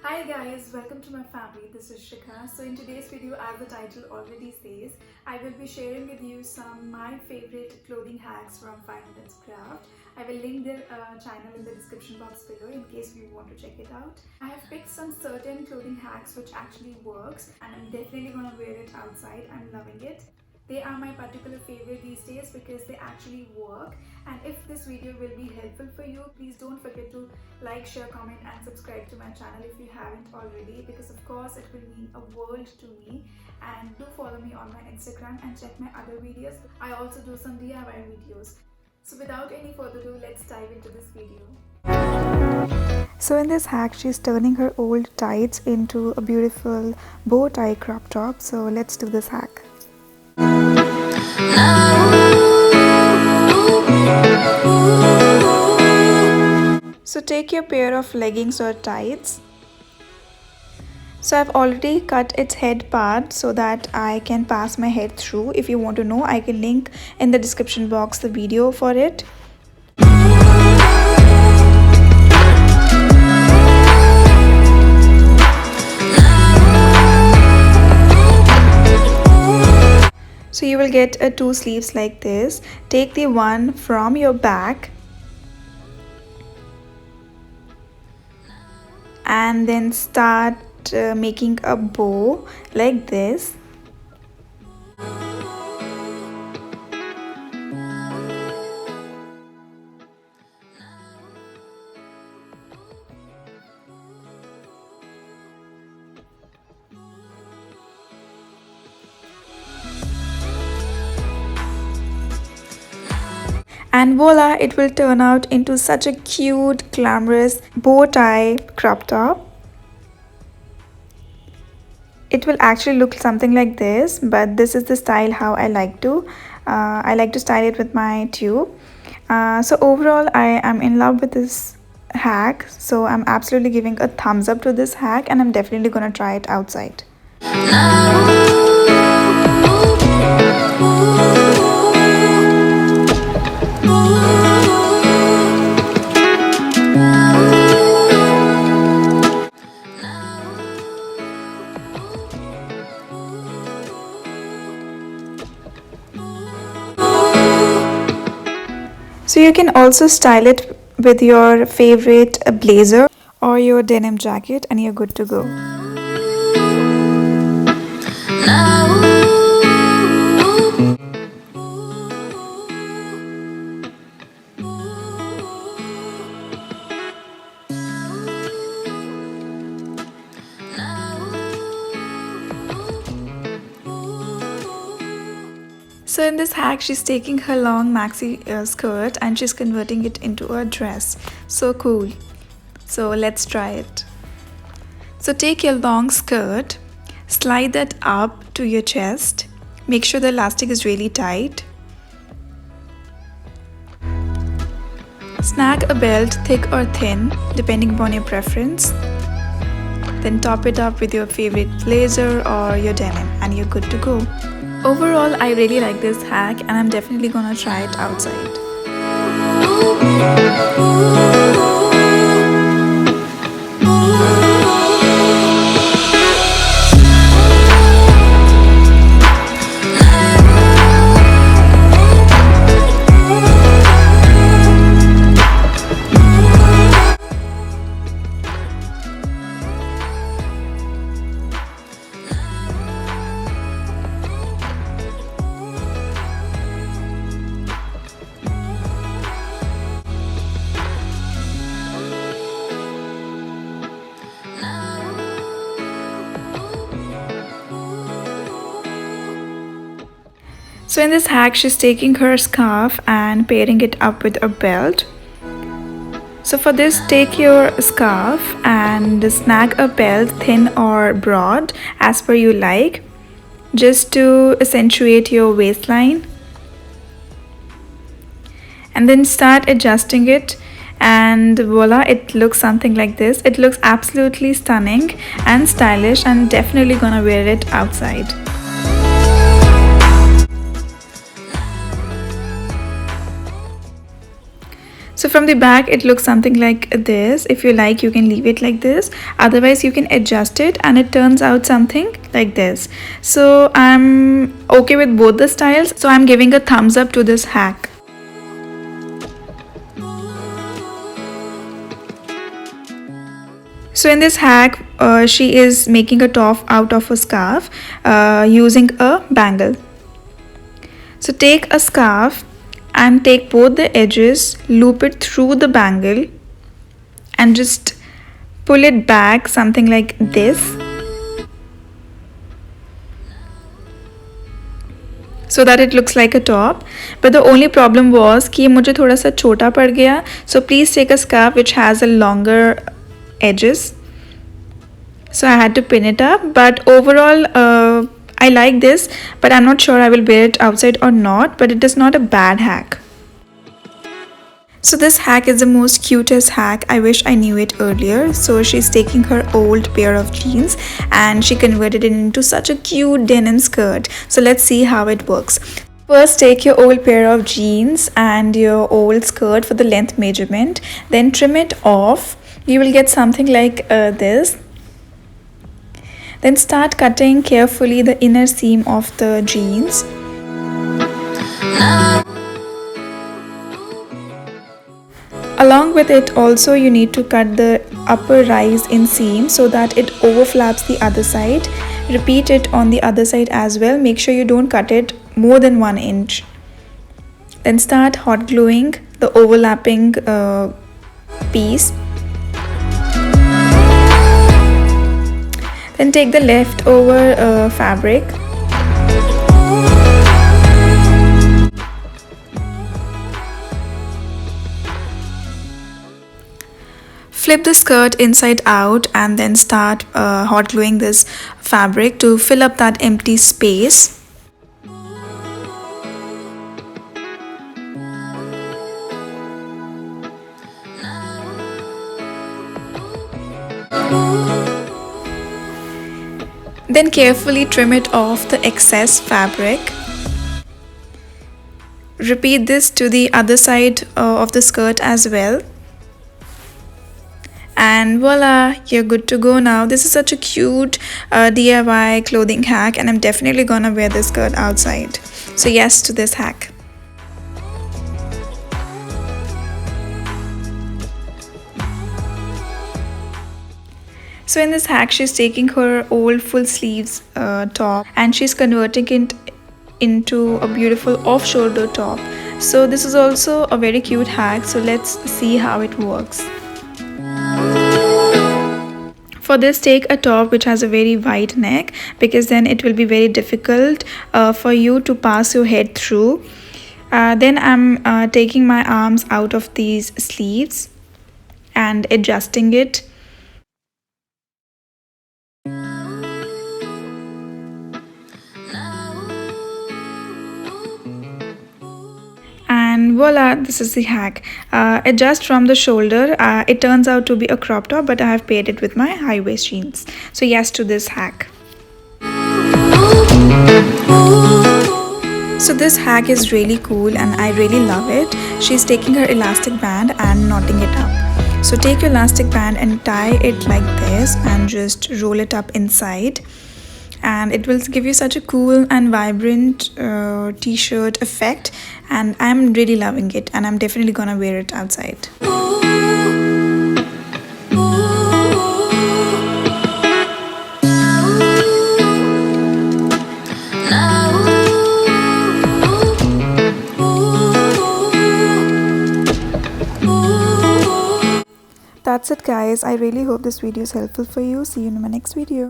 Hi guys, welcome to my family. This is Shikha. So in today's video, as the title already says, I will be sharing with you some my favorite clothing hacks from 5 Minutes Craft. I will link their channel in the description box below in case you want to check it out. I have picked some certain clothing hacks which actually works and I'm definitely gonna wear it outside. I'm loving it. They are my particular favorite these days because they actually work. And if this video will be helpful for you, please don't forget to like, share, comment and subscribe to my channel if you haven't already, because of course it will mean a world to me. And do follow me on my Instagram and check my other videos. I also do some DIY videos. So without any further ado, let's dive into this video. So in this hack, she's turning her old tights into a beautiful bow tie crop top. So let's do this hack. So take your pair of leggings or tights. So I've already cut its head part so that I can pass my head through. If you want to know, I can link in the description box the video for it. So you will get two sleeves like this. Take the one from your back and then start making a bow like this. And voila, it will turn out into such a cute, glamorous bow tie crop top. It will actually look something like this, but this is the style how I like to. I like to style it with my tube. So overall, I am in love with this hack. So I'm absolutely giving a thumbs up to this hack, and I'm definitely gonna try it outside. So you can also style it with your favorite blazer or your denim jacket and you're good to go. So in this hack, she's taking her long maxi skirt and she's converting it into a dress. So cool. So let's try it. So take your long skirt, slide that up to your chest. Make sure the elastic is really tight. Snag a belt, thick or thin, depending upon your preference. Then top it up with your favorite blazer or your denim and you're good to go. Overall, I really like this hack and I'm definitely gonna try it outside. So in this hack, she's taking her scarf and pairing it up with a belt. So for this, take your scarf and snag a belt, thin or broad, as per you like, just to accentuate your waistline. And then start adjusting it and voila, it looks something like this. It looks absolutely stunning and stylish and definitely gonna wear it outside. So from the back it looks something like this. If you like, you can leave it like this, otherwise you can adjust it and it turns out something like this. So I'm okay with both the styles, so I'm giving a thumbs up to this hack. So in this hack, she is making a top out of a scarf using a bangle. So take a scarf and take both the edges, loop it through the bangle and just pull it back something like this, so that it looks like a top. But the only problem was कि मुझे थोड़ा सा छोटा पड़ गया. So please take a scarf which has a longer edges. So I had to pin it up, but overall I like this, but I'm not sure I will wear it outside or not, but it is not a bad hack. So this hack is the most cutest hack. I wish I knew it earlier. So she's taking her old pair of jeans and she converted it into such a cute denim skirt. So let's see how it works. First, take your old pair of jeans and your old skirt for the length measurement. Then trim it off. You will get something like this. Then start cutting carefully the inner seam of the jeans. Along with it also you need to cut the upper rise in seam so that it overflaps the other side. Repeat it on the other side as well. Make sure you don't cut it more than 1 inch. Then start hot gluing the overlapping piece. Then take the leftover fabric. Flip the skirt inside out and then start hot gluing this fabric to fill up that empty space. Then carefully trim it off the excess fabric. Repeat this to the other side of the skirt as well. And voila, you're good to go now. This is such a cute DIY clothing hack and I'm definitely gonna wear this skirt outside. So yes to this hack. So in this hack, she's taking her old full sleeves top and she's converting it into a beautiful off-shoulder top. So this is also a very cute hack. So let's see how it works. For this, take a top which has a very wide neck because then it will be very difficult for you to pass your head through. Then I'm taking my arms out of these sleeves and adjusting it. And voila, this is the hack. Adjust from the shoulder. It turns out to be a crop top, but I have paired it with my high waist jeans. So yes to this hack. So this hack is really cool and I really love it. She's taking her elastic band and knotting it up. So take your elastic band and tie it like this and just roll it up inside. And it will give you such a cool and vibrant t-shirt effect, and I'm really loving it and I'm definitely gonna wear it outside. That's it guys, I really hope this video is helpful for you. See you in my next video.